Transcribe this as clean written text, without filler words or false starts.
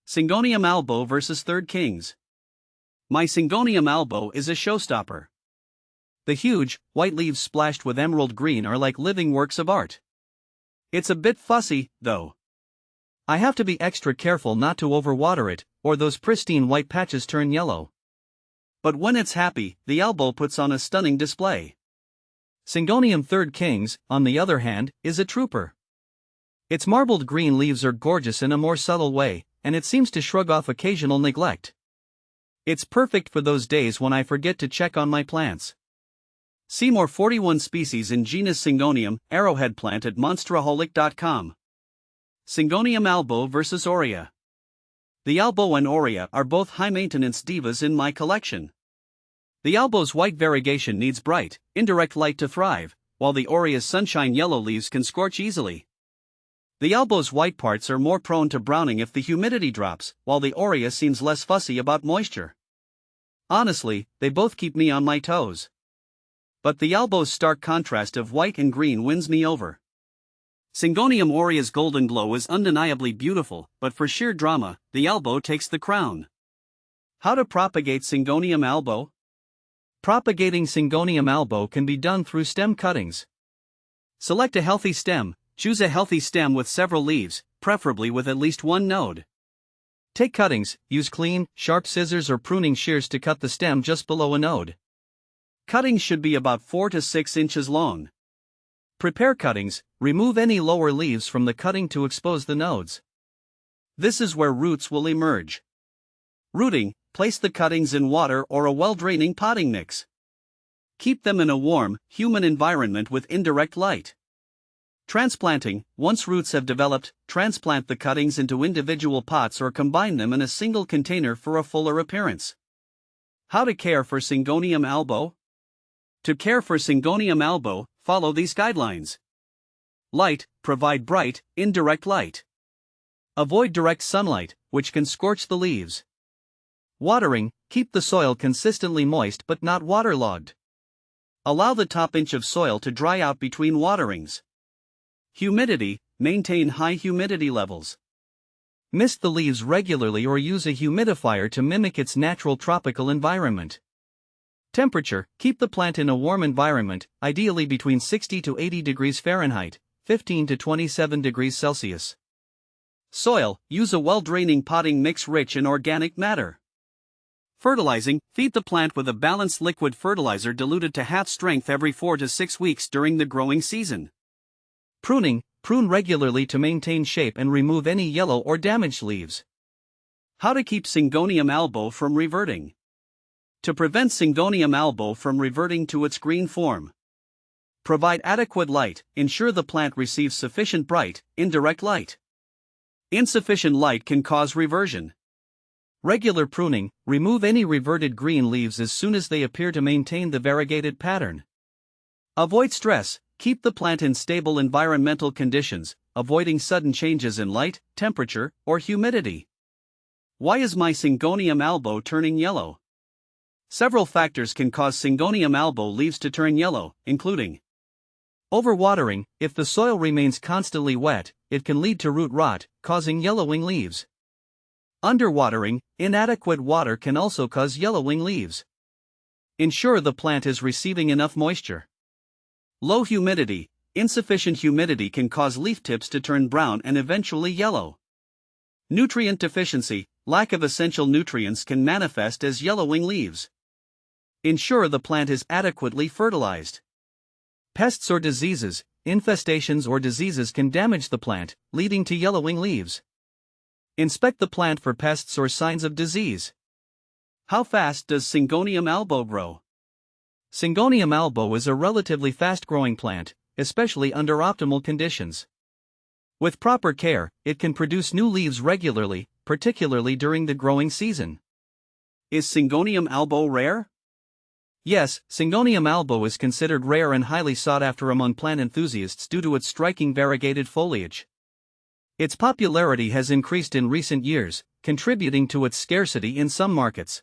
Syngonium albo vs. Third Kings. My Syngonium albo is a showstopper. The huge, white leaves splashed with emerald green are like living works of art. It's a bit fussy, though. I have to be extra careful not to overwater it, or those pristine white patches turn yellow. But when it's happy, the albo puts on a stunning display. Syngonium Third Kings, on the other hand, is a trooper. Its marbled green leaves are gorgeous in a more subtle way, and it seems to shrug off occasional neglect. It's perfect for those days when I forget to check on my plants. See more 41 species in genus Syngonium, arrowhead plant at monsteraholic.com. Syngonium albo vs. aurea. The albo and aurea are both high-maintenance divas in my collection. The albo's white variegation needs bright, indirect light to thrive, while the aurea's sunshine yellow leaves can scorch easily. The albo's white parts are more prone to browning if the humidity drops, while the aurea seems less fussy about moisture. Honestly, they both keep me on my toes. But the albo's stark contrast of white and green wins me over. Syngonium aurea's golden glow is undeniably beautiful, but for sheer drama, the albo takes the crown. How to propagate Syngonium albo? Propagating Syngonium albo can be done through stem cuttings. Select a healthy stem. Choose a healthy stem with several leaves, preferably with at least one node. Take cuttings, use clean, sharp scissors or pruning shears to cut the stem just below a node. Cuttings should be about 4 to 6 inches long. Prepare cuttings, remove any lower leaves from the cutting to expose the nodes. This is where roots will emerge. Rooting, place the cuttings in water or a well-draining potting mix. Keep them in a warm, humid environment with indirect light. Transplanting, once roots have developed, transplant the cuttings into individual pots or combine them in a single container for a fuller appearance. How to care for Syngonium albo? To care for Syngonium albo, follow these guidelines. Light, provide bright, indirect light. Avoid direct sunlight, which can scorch the leaves. Watering, keep the soil consistently moist but not waterlogged. Allow the top inch of soil to dry out between waterings. Humidity, maintain high humidity levels. Mist the leaves regularly or use a humidifier to mimic its natural tropical environment. Temperature, keep the plant in a warm environment, ideally between 60 to 80 degrees Fahrenheit, 15 to 27 degrees Celsius. Soil, use a well-draining potting mix rich in organic matter. Fertilizing, feed the plant with a balanced liquid fertilizer diluted to half strength every 4 to 6 weeks during the growing season. Pruning, prune regularly to maintain shape and remove any yellow or damaged leaves. How to keep Syngonium albo from reverting? To prevent Syngonium albo from reverting to its green form, provide adequate light, ensure the plant receives sufficient bright, indirect light. Insufficient light can cause reversion. Regular pruning, remove any reverted green leaves as soon as they appear to maintain the variegated pattern. Avoid stress. Keep the plant in stable environmental conditions, avoiding sudden changes in light, temperature, or humidity. Why is my Syngonium albo turning yellow? Several factors can cause Syngonium albo leaves to turn yellow, including overwatering. If the soil remains constantly wet, it can lead to root rot, causing yellowing leaves. Underwatering, inadequate water can also cause yellowing leaves. Ensure the plant is receiving enough moisture. Low humidity, insufficient humidity can cause leaf tips to turn brown and eventually yellow. Nutrient deficiency, lack of essential nutrients can manifest as yellowing leaves. Ensure the plant is adequately fertilized. Pests or diseases, infestations or diseases can damage the plant, leading to yellowing leaves. Inspect the plant for pests or signs of disease. How fast does Syngonium albo grow? Syngonium albo is a relatively fast-growing plant, especially under optimal conditions. With proper care, it can produce new leaves regularly, particularly during the growing season. Is Syngonium albo rare? Yes, Syngonium albo is considered rare and highly sought after among plant enthusiasts due to its striking variegated foliage. Its popularity has increased in recent years, contributing to its scarcity in some markets.